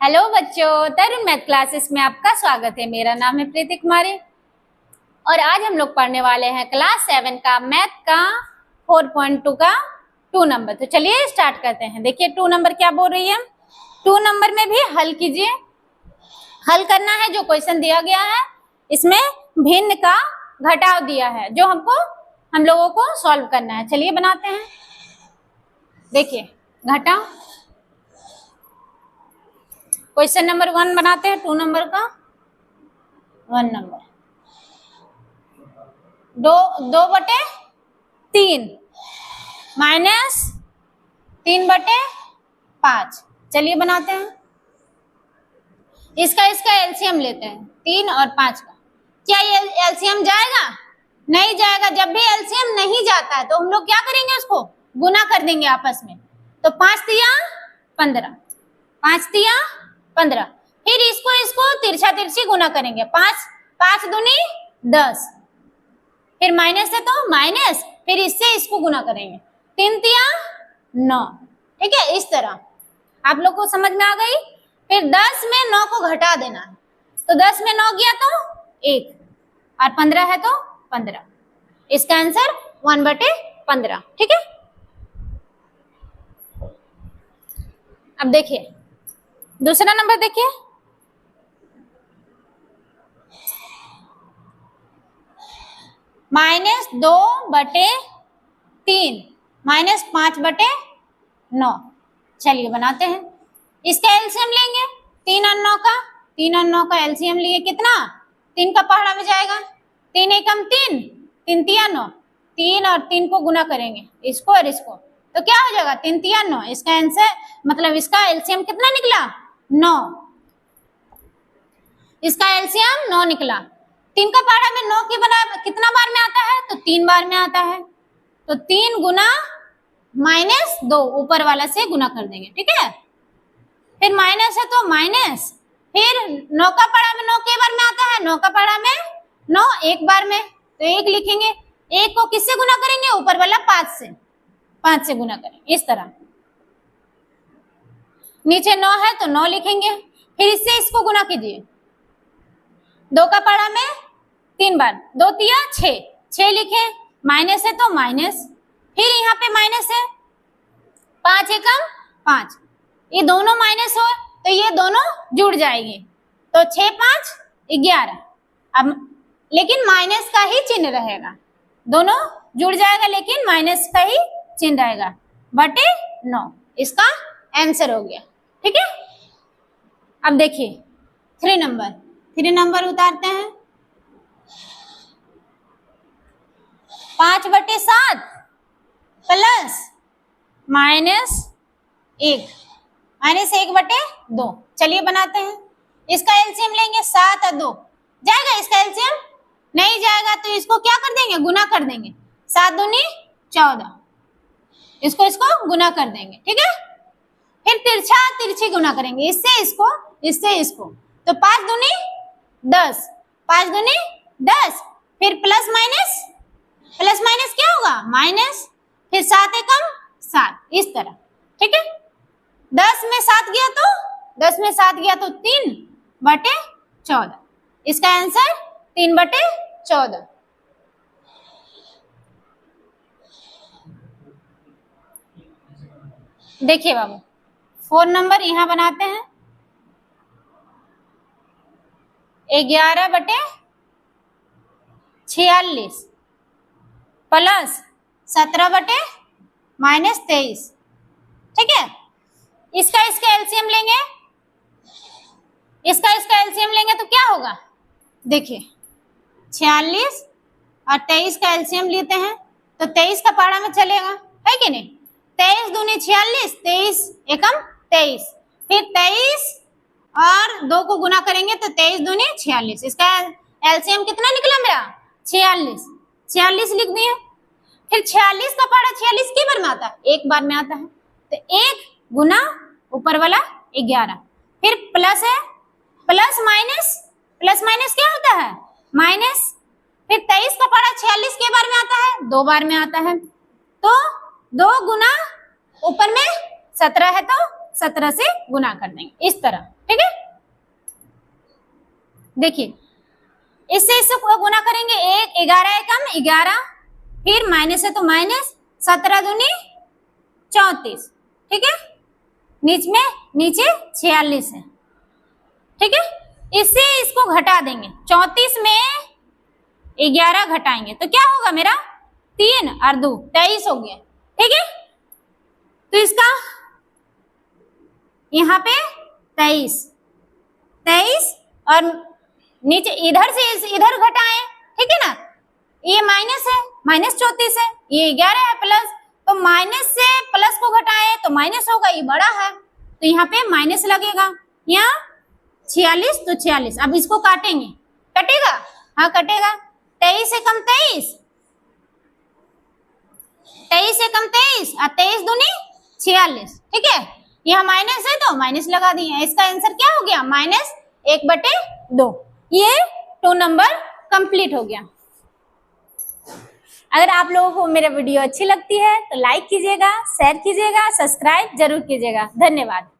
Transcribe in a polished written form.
Hello बच्चों, तरुण math classes में आपका स्वागत है। मेरा नाम है प्रीति कुमारी और आज हम लोग पढ़ने वाले हैं क्लास 7 का मैथ का 4.2 का 2 नंबर। तो चलिए स्टार्ट करते हैं। देखिए 2 नंबर क्या बोल रही है। 2 नंबर में भी हल कीजिए। हल करना है जो क्वेश्चन दिया गया है, इसमें भिन्न का घटाव दिया है जो हम लोगों को सॉल्व करना है। चलिए बनाते हैं। देखिए घटाव क्वेश्चन नंबर 1 बनाते हैं। 2 नंबर का 1 नंबर 2/3 माइनस 3/5। चलिए बनाते हैं। इसका एलसीएम लेते हैं 3 और 5 का। क्या ये एलसीएम जाएगा? नहीं जाएगा। जब भी एलसीएम नहीं जाता है तो हम लोग क्या करेंगे, उसको गुना कर देंगे आपस में। तो 5 तिया 15, 5 तिया 15। फिर इसको तिरछा तिरछी गुना करेंगे। 5 दूनी 10, फिर माइनस है तो माइनस, फिर इससे इसको गुना करेंगे। 3 तिया 9। ठीक है, इस तरह आप लोग को समझ में आ गई। फिर 10 में 9 को घटा देना है। तो 10 में 9 गया तो 1 और 15 है तो 15। इसका आंसर 1/15। ठीक है, अब देखिए दूसरा नंबर। देखिए -2/3 माइनस 5/9। चलिए बनाते हैं। इसका एलसीएम लेंगे 3 और 9 का। 3 और 9 का एलसीएम लिए कितना? 3 का पहाड़ा में जाएगा। 3 एकम 3, 3 तिया 9। 3 और 3 को गुना करेंगे, इसको और इसको, तो क्या हो जाएगा? 3 तिया 9। इसका आंसर मतलब इसका एलसीएम कितना निकला? 9। इसका एलसीएम 9 निकला। 3 का पहाड़ा में 9 के बराबर कितना बार में आता है? तो 3 बार में आता है। तो 3 गुना -2 ऊपर वाला से गुना कर देंगे। ठीक है, फिर माइनस है तो माइनस, फिर 9 का पहाड़ा में 9 के बार में आता है? 9 का पहाड़ा में 9 एक बार में, तो 1 लिखेंगे। 1 को किससे गुना करेंगे? ऊपर वाला 5 से गुना करेंगे। इस तरह नीचे 9 है तो 9 लिखेंगे। फिर इससे इसको गुना कीजिए। 2 का पहाड़ा में 3 बार, 2 तिया 6 लिखे। माइनस है तो माइनस, फिर यहाँ पे माइनस है। 5 एकम 5, ये दोनों माइनस हो तो ये दोनों जुड़ जाएंगे। तो 6 5 11। अब लेकिन माइनस का ही चिन्ह रहेगा। दोनों जुड़ जाएगा लेकिन माइनस का ही चिन्ह रहेगा। /9 इसका आंसर हो गया। ठीक है, अब देखिए 3 नंबर उतारते हैं। 5/7 प्लस -1/2। चलिए बनाते हैं। इसका एलसीएम लेंगे 7 और 2। जाएगा इसका एलसीएम? नहीं जाएगा, तो इसको क्या कर देंगे? गुना कर देंगे। 7 दूनी 14। इसको गुना कर देंगे। ठीक है, फिर तिरछा तिरछी गुना करेंगे। इससे इसको, तो 5 दूनी 10, 5 दूनी 10। फिर प्लस माइनस क्या होगा? माइनस, फिर 7 एकम 7। इस तरह। ठीक है, 10 में 7 गया तो 3/14। इसका आंसर 3/14। देखिए बाबू 4 नंबर यहां बनाते हैं। 11/46 प्लस 17/-23। ठीक है, इसका एलसीएम लेंगे। इसका एलसीएम लेंगे तो क्या होगा? देखिए 46 और 23 का एलसीएम लेते हैं तो 23 का पहाड़ा में चलेगा, है कि नहीं? 23 दूनी 46, 23 एकम 23। फिर 23 और 2 को गुना करेंगे तो 23 दूनी 46। इसका एलसीएम कितना निकला मेरा? 46 लिख दिए। फिर 46 का पहाड़ा 46 की बार में आता है? एक बार में आता है। तो 1 गुना ऊपर वाला 11, फिर प्लस है, प्लस माइनस क्या होता है? माइनस। फिर 23 का पहाड़ा 46 के बार में आता है? 2 बार में आता है। तो 2 गुना ऊपर में 17 है तो 17 से गुना कर देंगे। इस तरह। ठीक है। देखिए इससे इससे गुना करेंगे, 1 11 एकम 11, फिर माइनस है तो माइनस, 17 दूनी 34, ठीक है, नीचे 46 है, ठीक है। इससे इसको घटा देंगे, 34 में 11 घटाएंगे तो क्या होगा मेरा 3 और 2 23 हो गया, ठीक है। तो इसका यहाँ पे 23 और नीचे इधर से इधर घटाएं, ठीक है ना, ये माइनस है, माइनस 34 है, ये 11 है प्लस, तो माइनस से प्लस को घटाएं तो माइनस होगा, ये बड़ा है तो यहाँ पे माइनस लगेगा, यहाँ 46 तो 46। अब इसको काटेंगे, कटेगा, हाँ कटेगा, 23 से कम 23, 23 से कम 23 और 23 दूनी 46, ठीक है। यह माइनस है तो माइनस लगा दिए, इसका आंसर क्या हो गया -1/2। ये 2 नंबर कंप्लीट हो गया। अगर आप लोगों को मेरा वीडियो अच्छी लगती है तो लाइक कीजिएगा, शेयर कीजिएगा, सब्सक्राइब जरूर कीजिएगा। धन्यवाद।